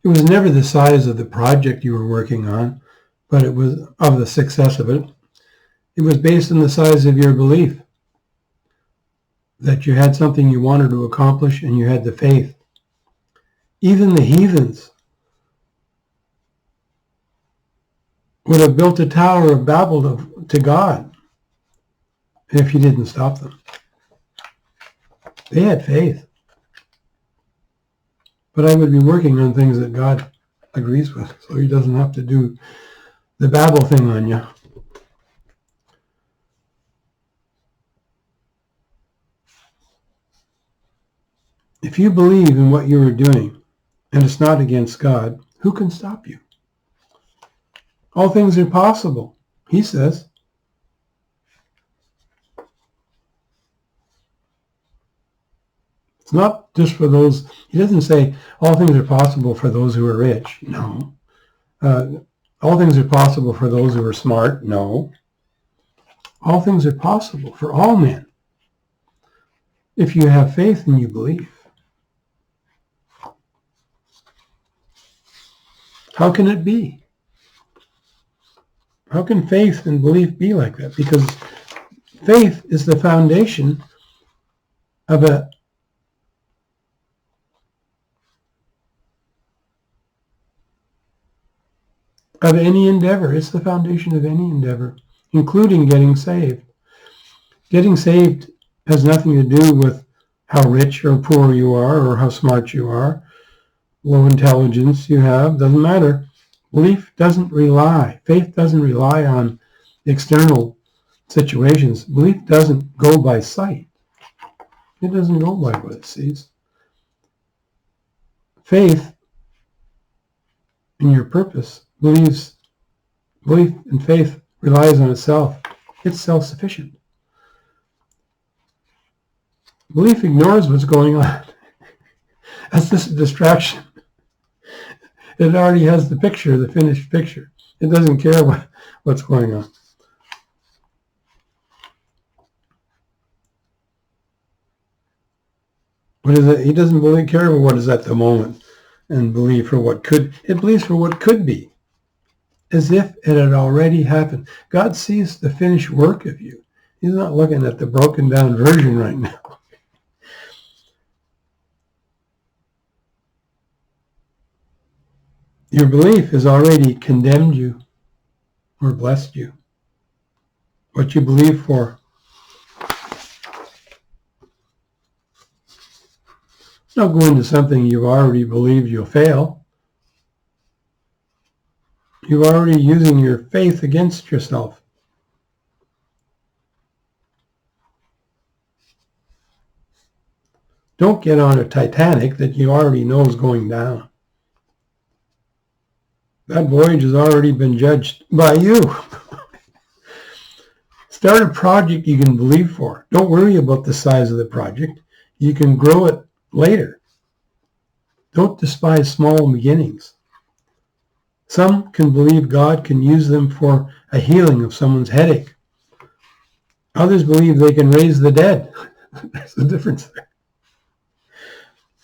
It was never the size of the project you were working on, but it was of the success of it. It was based on the size of your belief that you had something you wanted to accomplish and you had the faith. Even the heathens would have built a Tower of Babel to God if you didn't stop them. They had faith. But I would be working on things that God agrees with, so he doesn't have to do the Babel thing on you. If you believe in what you are doing, and it's not against God, who can stop you? All things are possible, he says. It's not just for those, he doesn't say all things are possible for those who are rich. No. All things are possible for those who are smart. No. All things are possible for all men if you have faith and you believe. How can it be? How can faith and belief be like that? Because faith is the foundation of any endeavor. It's the foundation of any endeavor, including getting saved. Getting saved has nothing to do with how rich or poor you are or how smart you are, low intelligence you have, doesn't matter. Faith doesn't rely on external situations. Belief doesn't go by sight. It doesn't go by what it sees. Faith in your purpose, belief and faith relies on itself. It's self-sufficient. Belief ignores what's going on. That's just a distraction. It already has the picture, the finished picture. It doesn't care what's going on. What is it? He doesn't really care about what is at the moment and believe for what could. It believes for what could be, as if it had already happened. God sees the finished work of you. He's not looking at the broken down version right now. Your belief has already condemned you or blessed you. What you believe for. Don't go into something you've already believed you'll fail. You're already using your faith against yourself. Don't get on a Titanic that you already know is going down. That voyage has already been judged by you. Start a project you can believe for. Don't worry about the size of the project. You can grow it later. Don't despise small beginnings. Some can believe God can use them for a healing of someone's headache. Others believe they can raise the dead. There's a difference there.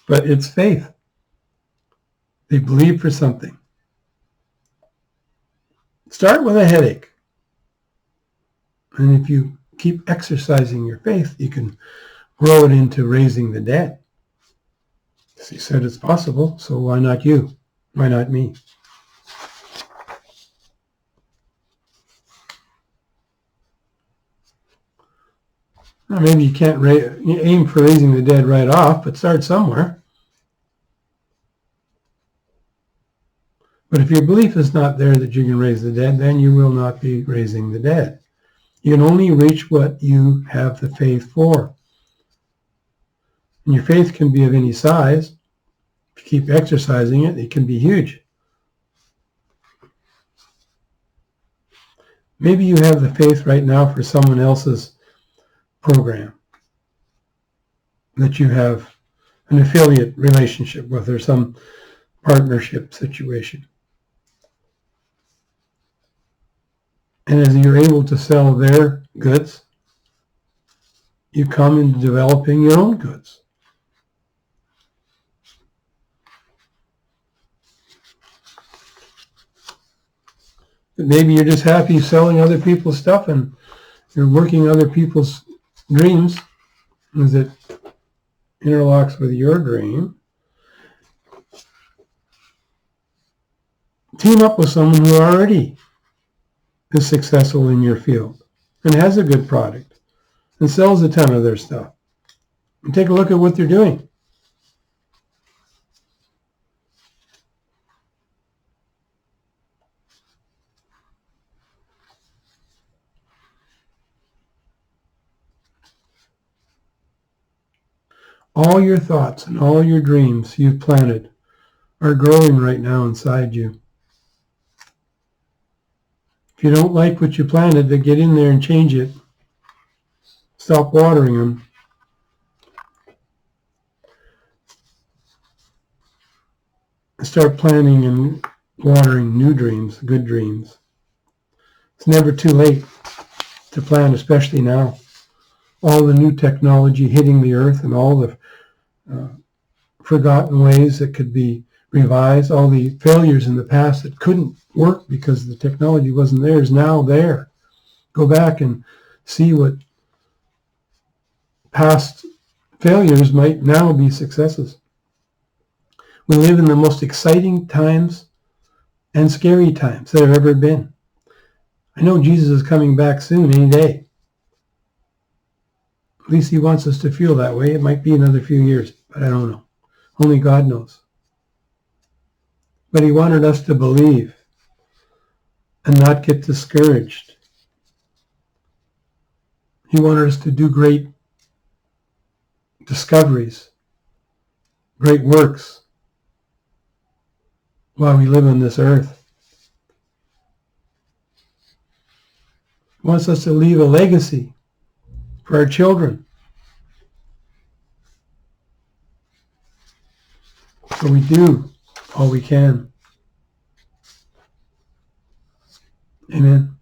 But it's faith. They believe for something. Start with a headache. And if you keep exercising your faith, you can grow it into raising the dead. He said it's possible, so why not you? Why not me? Well, maybe you can't aim for raising the dead right off, but start somewhere. But if your belief is not there that you can raise the dead, then you will not be raising the dead. You can only reach what you have the faith for. And your faith can be of any size. If you keep exercising it, it can be huge. Maybe you have the faith right now for someone else's program that you have an affiliate relationship with or some partnership situation. And as you're able to sell their goods, you come into developing your own goods. Maybe you're just happy selling other people's stuff and you're working other people's dreams as it interlocks with your dream. Team up with someone who already is successful in your field and has a good product and sells a ton of their stuff. And take a look at what they're doing. All your thoughts and all your dreams you've planted are growing right now inside you. If you don't like what you planted, then get in there and change it. Stop watering them. And start planting and watering new dreams, good dreams. It's never too late to plant, especially now. All the new technology hitting the earth and all the forgotten ways that could be revised, all the failures in the past that couldn't work because the technology wasn't there is now there. Go back and see what past failures might now be successes. We live in the most exciting times and scary times there have ever been. I know Jesus is coming back soon, any day. At least he wants us to feel that way. It might be another few years, but I don't know. Only God knows. But he wanted us to believe and not get discouraged. He wanted us to do great discoveries, great works while we live on this earth. He wants us to leave a legacy for our children. So we do all we can. Amen.